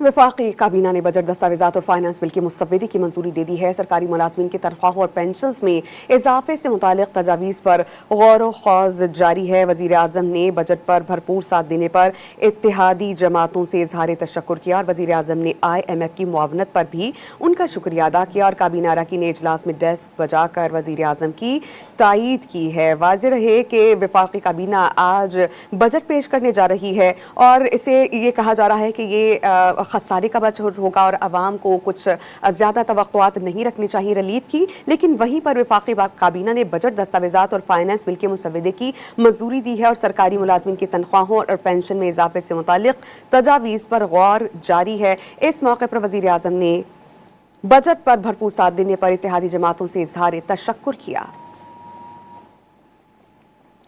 वफाकी काबीना ने बजट दस्तावेजात और फाइनेंस बिल की मुसव्वदे की मंजूरी दे दी है। सरकारी मुलाजमीन की तनख्वाहों और पेंशन्स में इजाफे से मुतालिक तजावीज़ पर गौर व ख्वाज जारी है। वज़ीर आज़म ने बजट पर भरपूर साथ देने पर इत्तेहादी जमातों से इजहार तशक्कुर किया और वज़ीर आज़म ने IMF की मुआवनत पर भी उनका शुक्रिया अदा किया और काबीना अरकान ने इजलास में डेस्क बजाकर वज़ीर आज़म की तायीद की है। वाज़ेह रहे कि वफाकी काबीना आज बजट पेश करने जा रही है और इसे ये कहा जा रहा है कि ये खसारे का बजट होगा और आवाम को कुछ ज़्यादा तवक्कुआत नहीं रखनी चाहिए रिलीफ की, लेकिन वहीं पर वफाकी काबीना ने बजट दस्तावेजात और फाइनेंस बिल के मुसव्वदे की मंजूरी दी है और सरकारी मुलाजमीन की तनख्वाहों और पेंशन में इजाफे से मुतालिक तजावीज़ पर गौर जारी है। इस मौके पर वज़ीर आज़म ने बजट पर भरपूर साथ देने पर इत्तेहादी जमातों से इजहार तशक्कुर किया।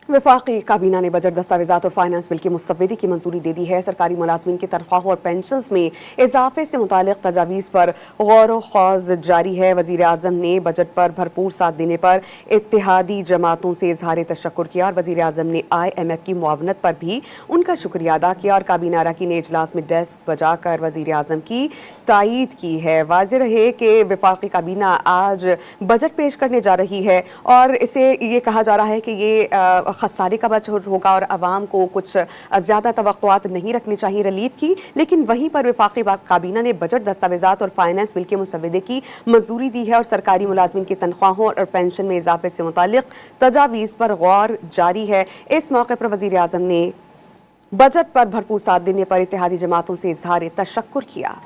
वफाकी काबीना ने बजट दस्तावेजात और फाइनेंस बिल की मुसव्वदे की मंजूरी दे दी है। सरकारी मुलाजमीन की तनख्वाहों और पेंशन्स में इजाफे से मुतालिक तजावीज़ पर गौर व ख्वाज जारी है। वज़ीर आज़म ने बजट पर भरपूर साथ देने पर इत्तेहादी जमातों से इजहार तशक्कुर किया और वज़ीर आज़म ने IMF की मुआवनत पर भी उनका शुक्रिया अदा किया और काबीना अरकान ने इजलास में डेस्क बजाकर वज़ीर आज़म की तायीद की है। वाज़ेह रहे कि वफाकी काबीना आज बजट पेश करने जा रही है और इसे ये कहा जा रहा है कि ये खसारे का बजट होगा और आवाम को कुछ ज़्यादा तवक्कुआत नहीं रखनी चाहिए रिलीफ की, लेकिन वहीं पर वफाकी काबीना ने बजट दस्तावेजात और फाइनेंस बिल के मुसव्वदे की मंजूरी दी है और सरकारी मुलाजमीन की तनख्वाहों और पेंशन में इजाफे से मुतालिक तजावीज़ पर गौर जारी है। इस मौके पर वज़ीर आज़म ने बजट पर भरपूर साथ देने पर इत्तेहादी जमातों से इजहार तशक्कुर किया।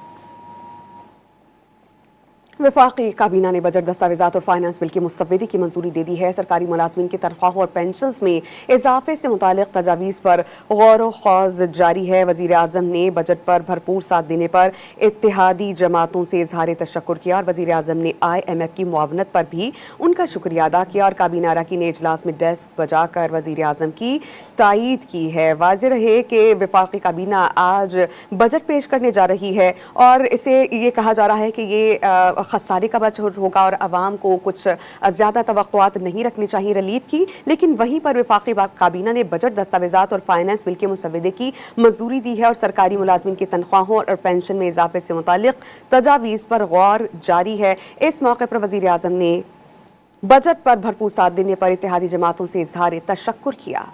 वफाकी काबीना ने बजट दस्तावेजात और फाइनेंस बिल की मुसव्वदे की मंजूरी दे दी है। सरकारी मुलाजमीन की तनख्वाहों और पेंशन्स में इजाफे से मुतालिक तजावीज़ पर गौर व ख्वाज जारी है। वज़ीर आज़म ने बजट पर भरपूर साथ देने पर इत्तेहादी जमातों से इजहार तशक्कुर किया और वज़ीर आज़म ने IMF की मुआवनत पर भी उनका शुक्रिया अदा किया और काबीना अरकान ने इजलास में डेस्क बजाकर वज़ीर आज़म की तायीद की है। वाज़ेह रहे कि वफाकी काबीना आज बजट पेश करने जा रही है और इसे ये कहा जा रहा है कि ये खसारे का बजट होगा और आवाम को कुछ ज़्यादा तवक्कुआत नहीं रखनी चाहिए रिलीफ की, लेकिन वहीं पर वफाकी काबीना ने बजट दस्तावेजात और फाइनेंस बिल के मुसव्वदे की मंजूरी दी है और सरकारी मुलाजमीन की तनख्वाहों और पेंशन में इजाफे से मुतालिक तजावीज़ पर गौर जारी है। इस मौके पर वज़ीर आज़म ने बजट पर भरपूर साथ देने पर इत्तेहादी जमातों से इजहार तशक्कुर किया।